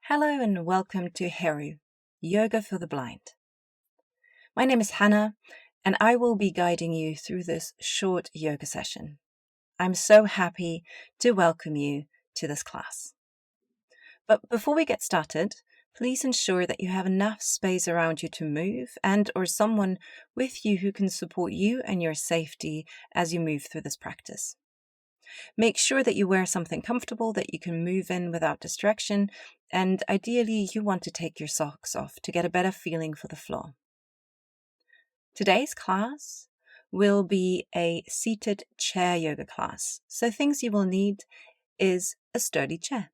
Hello and welcome to HERU Yoga for the Blind. My name is Hannah and I will be guiding you through this short yoga session. I'm so happy to welcome you to this class. But before we get started, please ensure that you have enough space around you to move and or someone with you who can support you and your safety as you move through this practice. Make sure that you wear something comfortable that you can move in without distraction, and ideally you want to take your socks off to get a better feeling for the floor. Today's class will be a seated chair yoga class, so things you will need is a sturdy chair.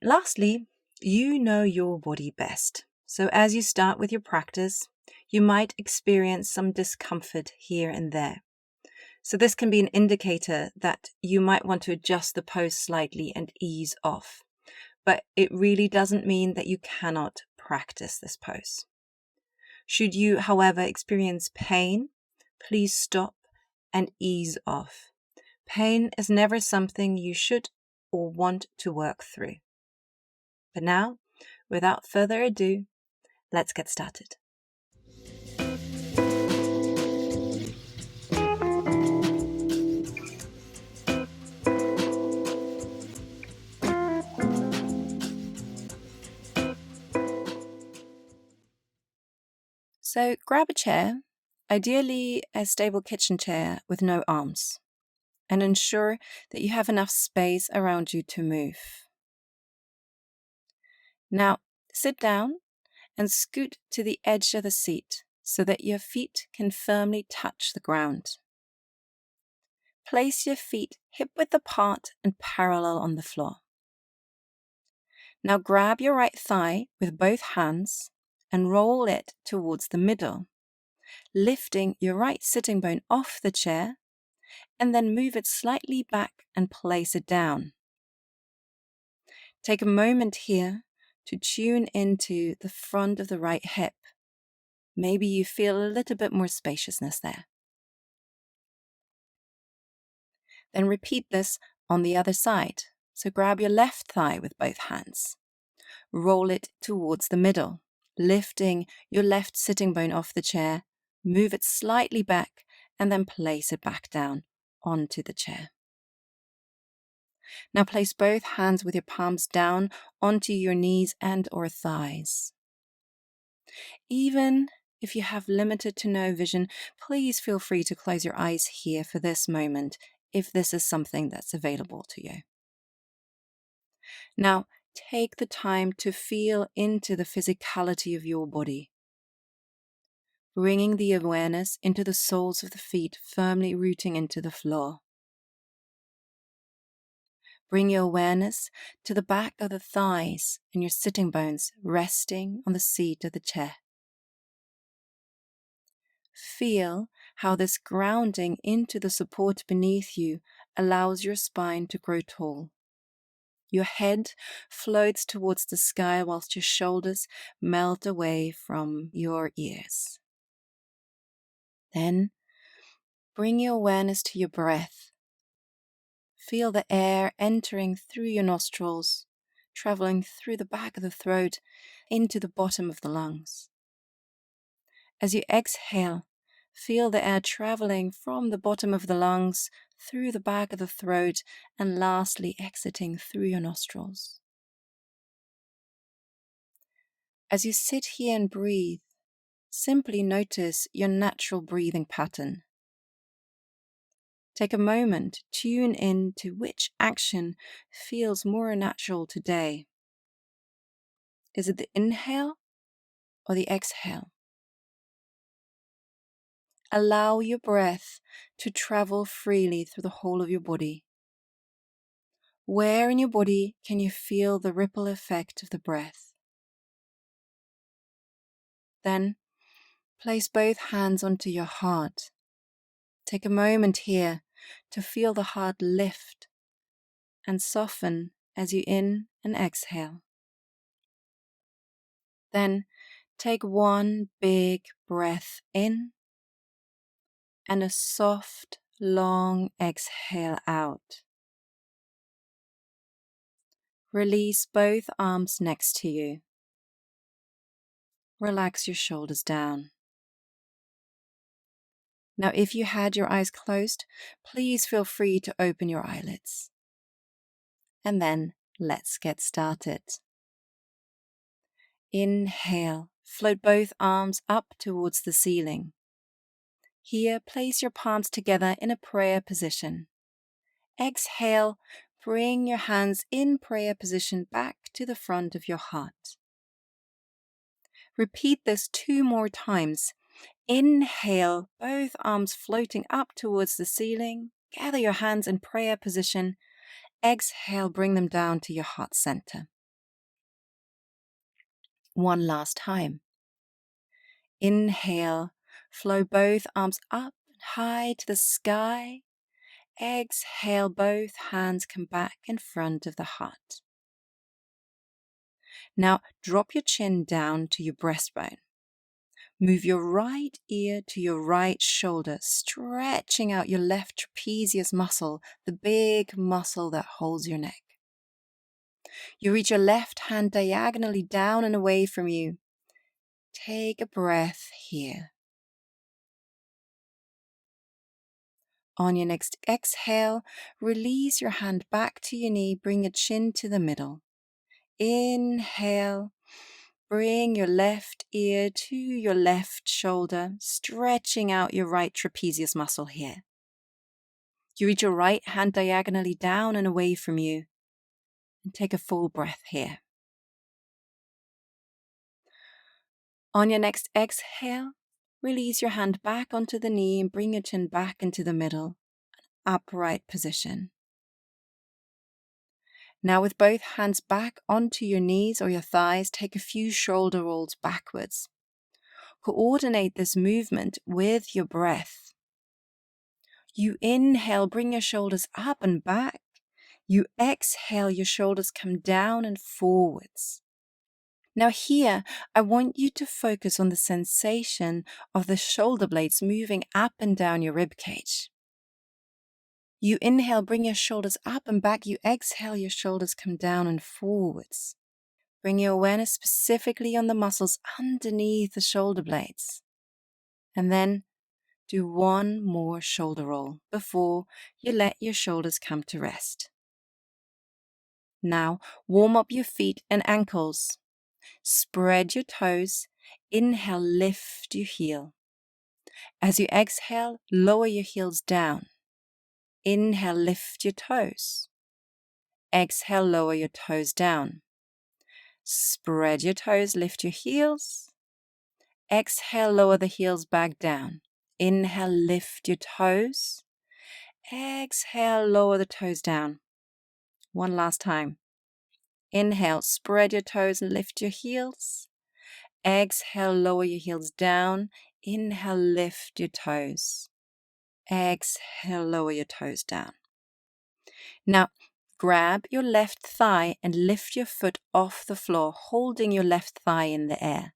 Lastly, you know your body best, so as you start with your practice, you might experience some discomfort here and there. So this can be an indicator that you might want to adjust the pose slightly and ease off. But it really doesn't mean that you cannot practice this pose. Should you, however, experience pain, please stop and ease off. Pain is never something you should or want to work through. But now, without further ado, let's get started. So grab a chair, ideally a stable kitchen chair with no arms, and ensure that you have enough space around you to move. Now sit down and scoot to the edge of the seat so that your feet can firmly touch the ground. Place your feet hip-width apart and parallel on the floor. Now grab your right thigh with both hands and roll it towards the middle, lifting your right sitting bone off the chair, and then move it slightly back and place it down. Take a moment here to tune into the front of the right hip. Maybe you feel a little bit more spaciousness there. Then repeat this on the other side. So grab your left thigh with both hands. Roll it towards the middle, lifting your left sitting bone off the chair, move it slightly back, and then place it back down onto the chair. Now place both hands with your palms down onto your knees and or thighs. Even if you have limited to no vision, please feel free to close your eyes here for this moment if this is something that's available to you. Now take the time to feel into the physicality of your body, bringing the awareness into the soles of the feet, firmly rooting into the floor. Bring your awareness to the back of the thighs and your sitting bones resting on the seat of the chair. Feel how this grounding into the support beneath you allows your spine to grow tall. Your head floats towards the sky whilst your shoulders melt away from your ears. Then bring your awareness to your breath. Feel the air entering through your nostrils, traveling through the back of the throat into the bottom of the lungs. As you exhale, feel the air traveling from the bottom of the lungs through the back of the throat and lastly exiting through your nostrils. As you sit here and breathe, simply notice your natural breathing pattern. Take a moment to tune in to which action feels more natural today. Is it the inhale or the exhale? Allow your breath to travel freely through the whole of your body. Where in your body can you feel the ripple effect of the breath? Then place both hands onto your heart. Take a moment here to feel the heart lift and soften as you in and exhale. Then take one big breath in and a soft, long exhale out. Release both arms next to you. Relax your shoulders down. Now, if you had your eyes closed, please feel free to open your eyelids. And then let's get started. Inhale, float both arms up towards the ceiling. Here, place your palms together in a prayer position. Exhale, bring your hands in prayer position back to the front of your heart. Repeat this 2 more times. Inhale, both arms floating up towards the ceiling. Gather your hands in prayer position. Exhale, bring them down to your heart center. One last time. Inhale, flow both arms up high to the sky. Exhale, both hands come back in front of the heart. Now, drop your chin down to your breastbone. Move your right ear to your right shoulder, stretching out your left trapezius muscle, the big muscle that holds your neck. You reach your left hand diagonally down and away from you. Take a breath here. On your next exhale, release your hand back to your knee, bring your chin to the middle. Inhale. Bring your left ear to your left shoulder, stretching out your right trapezius muscle here. You reach your right hand diagonally down and away from you. And take a full breath here. On your next exhale, release your hand back onto the knee and bring your chin back into the middle, an upright position. Now with both hands back onto your knees or your thighs, take a few shoulder rolls backwards. Coordinate this movement with your breath. You inhale, bring your shoulders up and back. You exhale, your shoulders come down and forwards. Now here, I want you to focus on the sensation of the shoulder blades moving up and down your rib cage. You inhale, bring your shoulders up and back. You exhale, your shoulders come down and forwards. Bring your awareness specifically on the muscles underneath the shoulder blades. And then do one more shoulder roll before you let your shoulders come to rest. Now, warm up your feet and ankles. Spread your toes. Inhale, lift your heel. As you exhale, lower your heels down. Inhale, lift your toes. Exhale, lower your toes down. Spread your toes, lift your heels. Exhale, lower the heels back down. Inhale, lift your toes. Exhale, lower the toes down. One last time. Inhale, spread your toes and lift your heels. Exhale, lower your heels down. Inhale, lift your toes. Exhale, lower your toes down. Now, grab your left thigh and lift your foot off the floor, holding your left thigh in the air.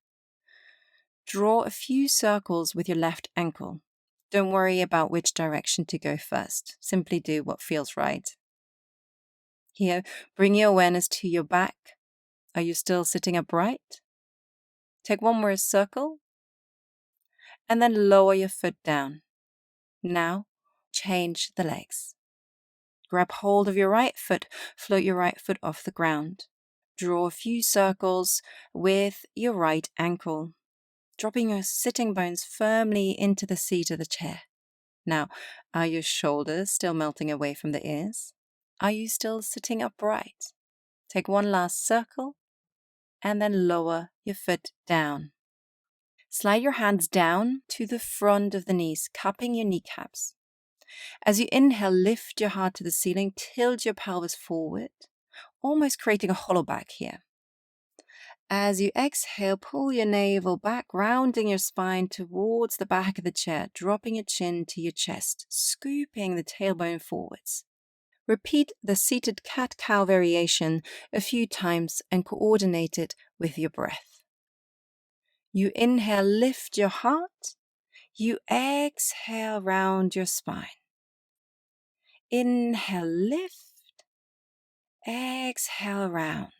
Draw a few circles with your left ankle. Don't worry about which direction to go first. Simply do what feels right. Here, bring your awareness to your back. Are you still sitting upright? Take one more circle. And then lower your foot down. Now, change the legs. Grab hold of your right foot, float your right foot off the ground. Draw a few circles with your right ankle, dropping your sitting bones firmly into the seat of the chair. Now, are your shoulders still melting away from the ears? Are you still sitting upright? Take one last circle, and then lower your foot down. Slide your hands down to the front of the knees, cupping your kneecaps. As you inhale, lift your heart to the ceiling, tilt your pelvis forward, almost creating a hollow back here. As you exhale, pull your navel back, rounding your spine towards the back of the chair, dropping your chin to your chest, scooping the tailbone forwards. Repeat the seated cat-cow variation a few times and coordinate it with your breath. You inhale, lift your heart. You exhale, round your spine. Inhale, lift. Exhale round.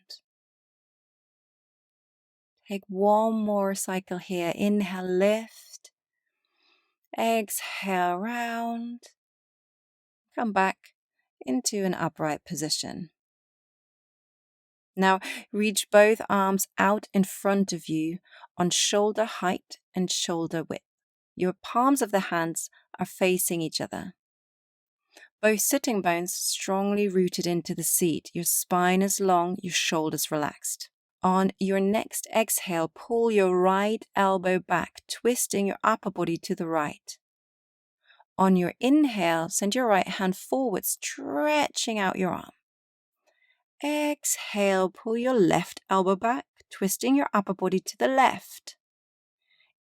Take one more cycle here. Inhale, lift. Exhale round. Come back into an upright position. Now reach both arms out in front of you on shoulder height and shoulder width. Your palms of the hands are facing each other. Both sitting bones strongly rooted into the seat. Your spine is long, your shoulders relaxed. On your next exhale, pull your right elbow back, twisting your upper body to the right. On your inhale, send your right hand forward, stretching out your arm. Exhale, pull your left elbow back, twisting your upper body to the left.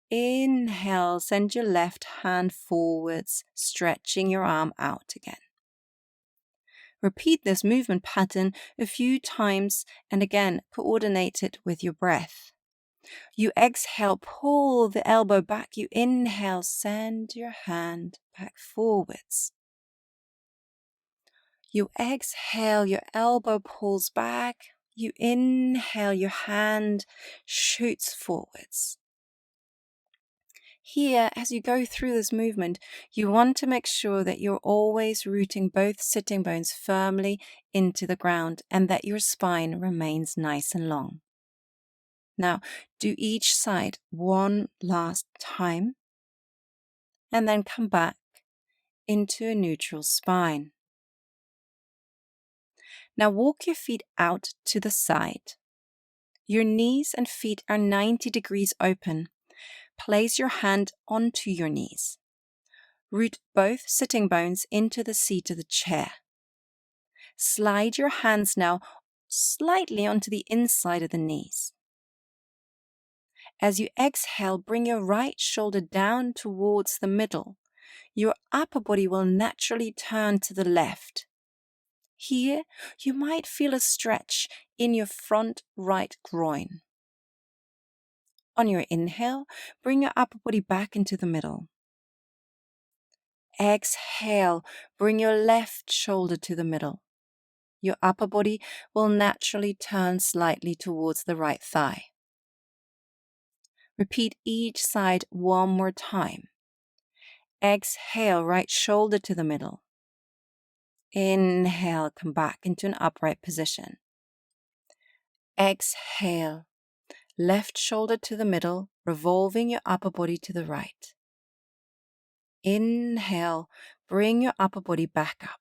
Inhale, send your left hand forwards, stretching your arm out again. Repeat this movement pattern a few times and again, coordinate it with your breath. You exhale, pull the elbow back. You inhale, send your hand back forwards. You exhale, your elbow pulls back. You inhale, your hand shoots forwards. Here, as you go through this movement, you want to make sure that you're always rooting both sitting bones firmly into the ground and that your spine remains nice and long. Now, do each side one last time and then come back into a neutral spine. Now walk your feet out to the side. Your knees and feet are 90 degrees open. Place your hand onto your knees. Root both sitting bones into the seat of the chair. Slide your hands now slightly onto the inside of the knees. As you exhale, bring your right shoulder down towards the middle. Your upper body will naturally turn to the left. Here, you might feel a stretch in your front right groin. On your inhale, bring your upper body back into the middle. Exhale, bring your left shoulder to the middle. Your upper body will naturally turn slightly towards the right thigh. Repeat each side one more time. Exhale, right shoulder to the middle. Inhale, come back into an upright position. Exhale, left shoulder to the middle, revolving your upper body to the right. Inhale, bring your upper body back up.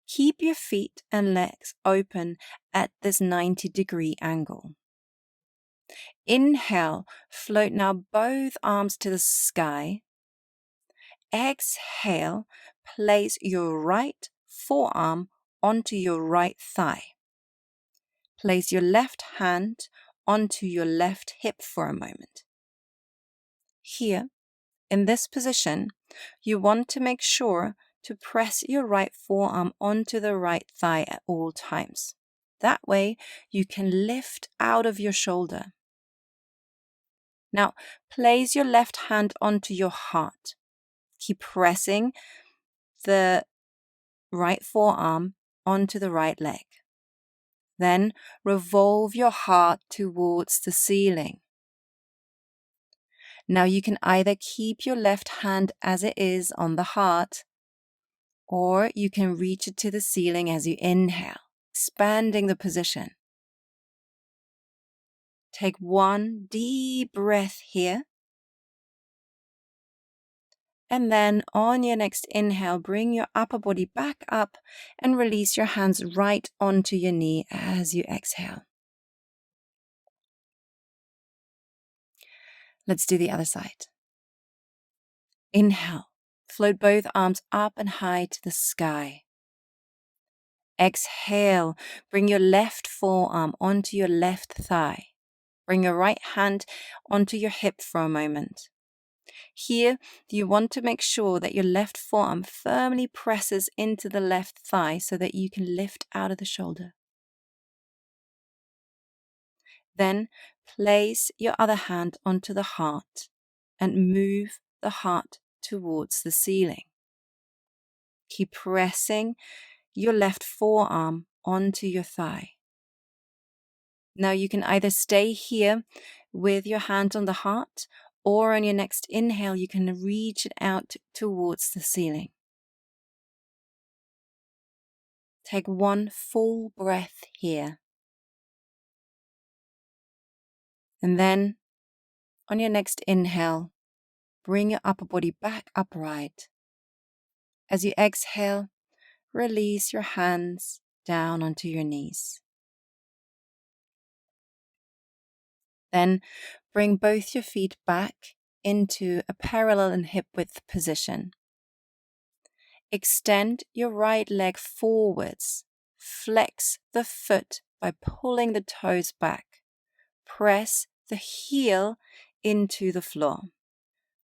Keep your feet and legs open at this 90-degree angle. Inhale, float now both arms to the sky. Exhale, place your right forearm onto your right thigh. Place your left hand onto your left hip for a moment. Here, in this position, you want to make sure to press your right forearm onto the right thigh at all times. That way, you can lift out of your shoulder. Now, place your left hand onto your heart. Keep pressing the right forearm onto the right leg. Then revolve your heart towards the ceiling. Now you can either keep your left hand as it is on the heart, or you can reach it to the ceiling as you inhale, expanding the position. Take one deep breath here. And then on your next inhale, bring your upper body back up and release your hands right onto your knee as you exhale. Let's do the other side. Inhale, float both arms up and high to the sky. Exhale, bring your left forearm onto your left thigh. Bring your right hand onto your hip for a moment. Here, you want to make sure that your left forearm firmly presses into the left thigh so that you can lift out of the shoulder. Then place your other hand onto the heart and move the heart towards the ceiling. Keep pressing your left forearm onto your thigh. Now you can either stay here with your hand on the heart, or on your next inhale, you can reach it out towards the ceiling. Take one full breath here. And then, on your next inhale, bring your upper body back upright. As you exhale, release your hands down onto your knees. Then, bring both your feet back into a parallel and hip width position. Extend your right leg forwards. Flex the foot by pulling the toes back. Press the heel into the floor.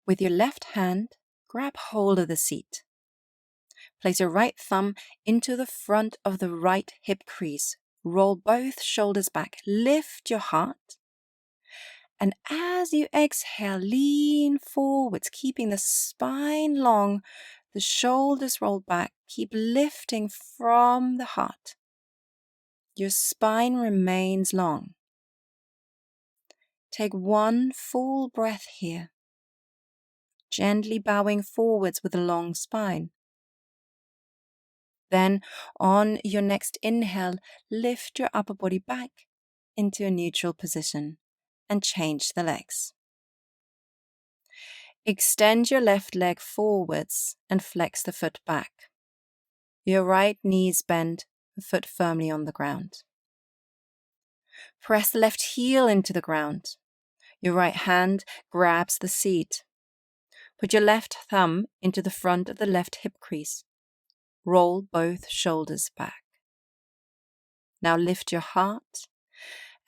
With your left hand, grab hold of the seat. Place your right thumb into the front of the right hip crease. Roll both shoulders back. Lift your heart. And as you exhale, lean forwards, keeping the spine long, the shoulders rolled back. Keep lifting from the heart. Your spine remains long. Take one full breath here, gently bowing forwards with a long spine. Then, on your next inhale, lift your upper body back into a neutral position and change the legs. Extend your left leg forwards and flex the foot back. Your right knees bend, the foot firmly on the ground. Press the left heel into the ground. Your right hand grabs the seat. Put your left thumb into the front of the left hip crease. Roll both shoulders back. Now lift your heart,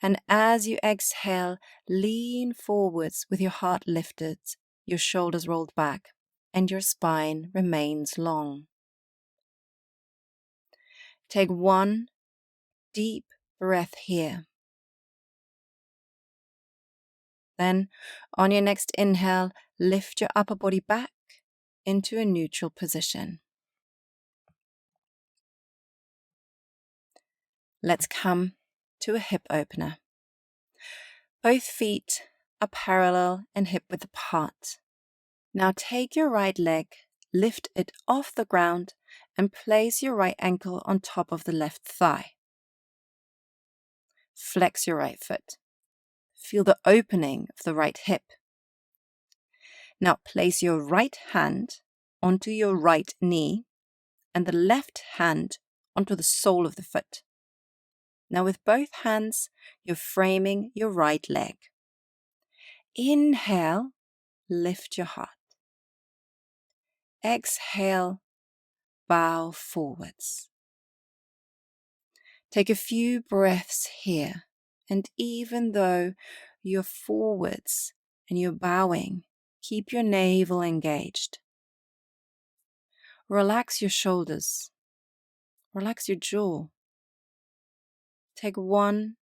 and as you exhale, lean forwards with your heart lifted, your shoulders rolled back, and your spine remains long. Take one deep breath here. Then, on your next inhale, lift your upper body back into a neutral position. Let's come to a hip opener. Both feet are parallel and hip width apart. Now take your right leg, lift it off the ground, and place your right ankle on top of the left thigh. Flex your right foot. Feel the opening of the right hip. Now place your right hand onto your right knee and the left hand onto the sole of the foot. Now with both hands, you're framing your right leg. Inhale, lift your heart. Exhale, bow forwards. Take a few breaths here, and even though you're forwards and you're bowing, keep your navel engaged. Relax your shoulders. Relax your jaw. Take one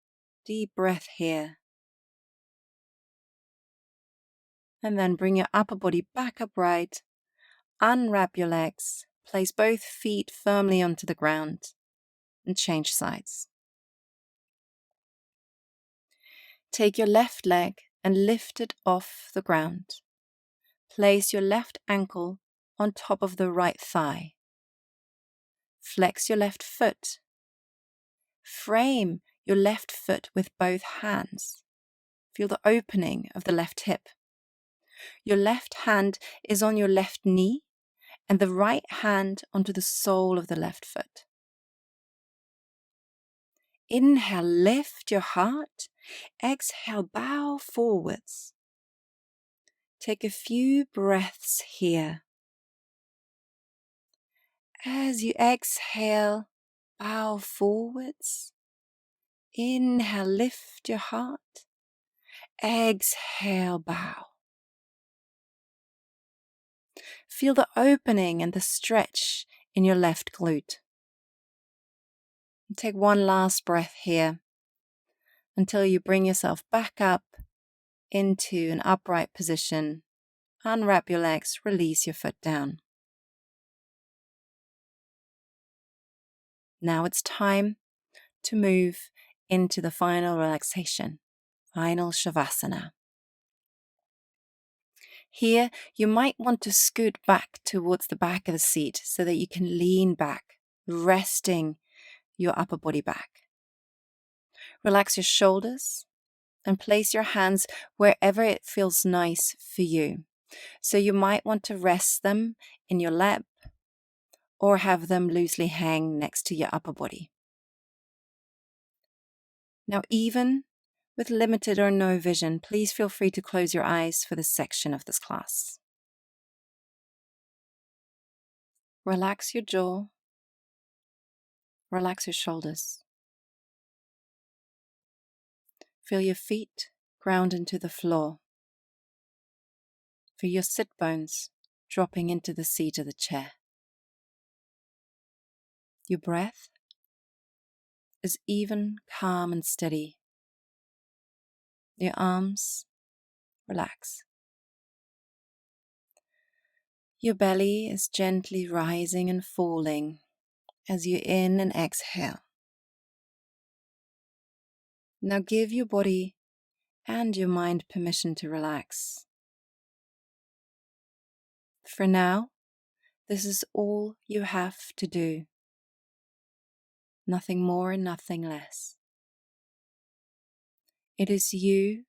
deep breath here. And then bring your upper body back upright. Unwrap your legs. Place both feet firmly onto the ground. And change sides. Take your left leg and lift it off the ground. Place your left ankle on top of the right thigh. Flex your left foot. Frame your left foot with both hands. Feel the opening of the left hip. Your left hand is on your left knee and the right hand onto the sole of the left foot. Inhale, lift your heart. Exhale, bow forwards. Take a few breaths here. As you exhale, bow forwards. Inhale, lift your heart. Exhale, bow. Feel the opening and the stretch in your left glute. And take one last breath here until you bring yourself back up into an upright position. Unwrap your legs, release your foot down. Now it's time to move into the final relaxation, final Shavasana. Here, you might want to scoot back towards the back of the seat so that you can lean back, resting your upper body back. Relax your shoulders and place your hands wherever it feels nice for you. So you might want to rest them in your lap or have them loosely hang next to your upper body. Now, even with limited or no vision, please feel free to close your eyes for this section of this class. Relax your jaw. Relax your shoulders. Feel your feet ground into the floor. Feel your sit bones dropping into the seat of the chair. Your breath is even, calm and steady. Your arms relax. Your belly is gently rising and falling as you in and exhale. Now give your body and your mind permission to relax. For now, this is all you have to do. Nothing more and nothing less. It is you,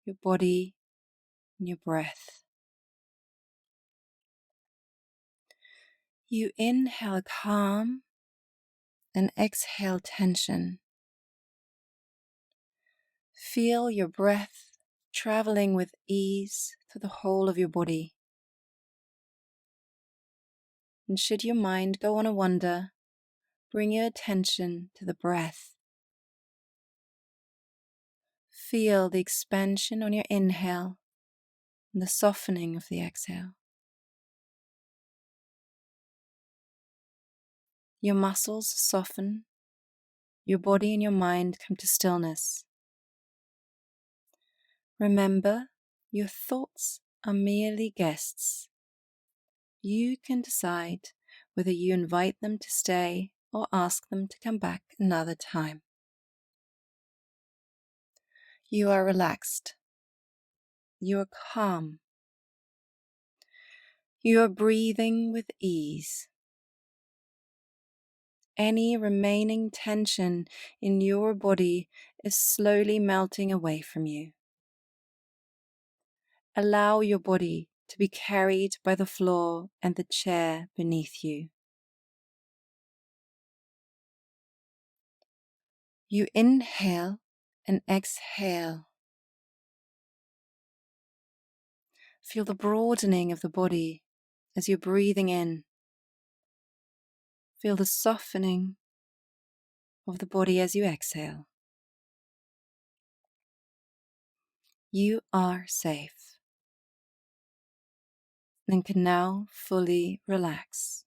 your body, and your breath. You inhale calm and exhale tension. Feel your breath traveling with ease through the whole of your body. And should your mind go on a wander, bring your attention to the breath. Feel the expansion on your inhale and the softening of the exhale. Your muscles soften, your body and your mind come to stillness. Remember, your thoughts are merely guests. You can decide whether you invite them to stay or ask them to come back another time. You are relaxed. You are calm. You are breathing with ease. Any remaining tension in your body is slowly melting away from you. Allow your body to be carried by the floor and the chair beneath you. You inhale and exhale. Feel the broadening of the body as you're breathing in. Feel the softening of the body as you exhale. You are safe and can now fully relax.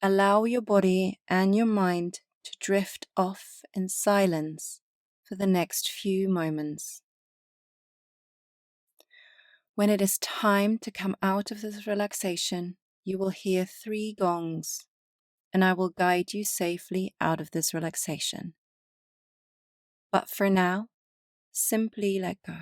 Allow your body and your mind to drift off in silence for the next few moments. When it is time to come out of this relaxation, you will hear 3 gongs, and I will guide you safely out of this relaxation. But for now, simply let go.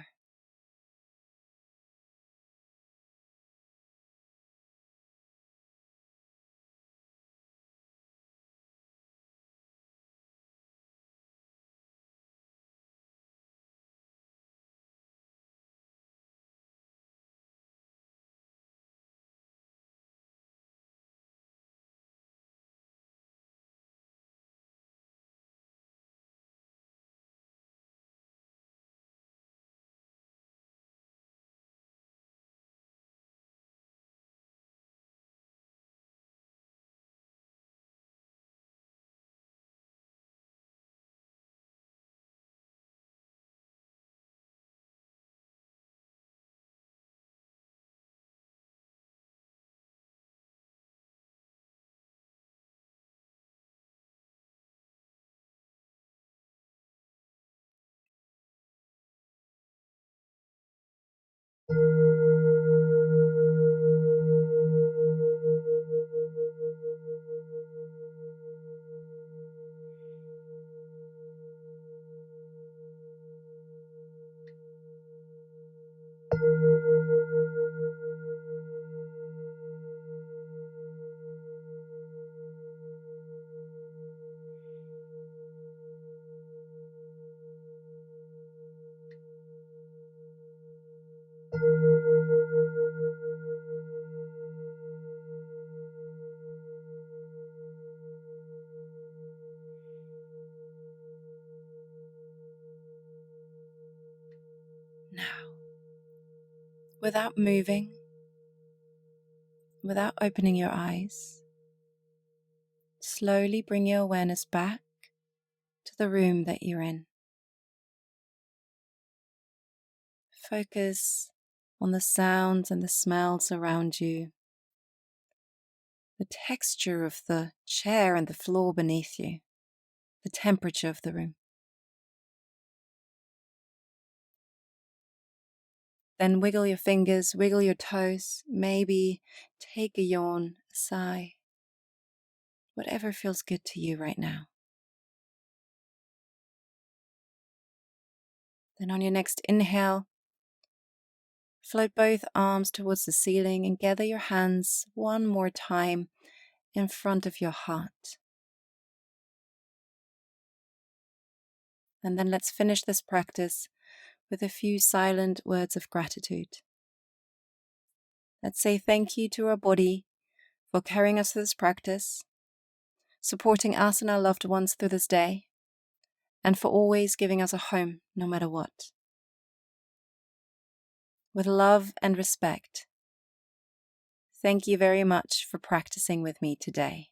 without moving, without opening your eyes. Slowly bring your awareness back to the room that you're in. Focus on the sounds and the smells around you, the texture of the chair and the floor beneath you, the temperature of the room. Then wiggle your fingers, wiggle your toes, maybe take a yawn, a sigh, whatever feels good to you right now. Then on your next inhale, float both arms towards the ceiling and gather your hands one more time in front of your heart. And then let's finish this practice with a few silent words of gratitude. Let's say thank you to our body for carrying us through this practice, supporting us and our loved ones through this day, and for always giving us a home no matter what. With love and respect, thank you very much for practicing with me today.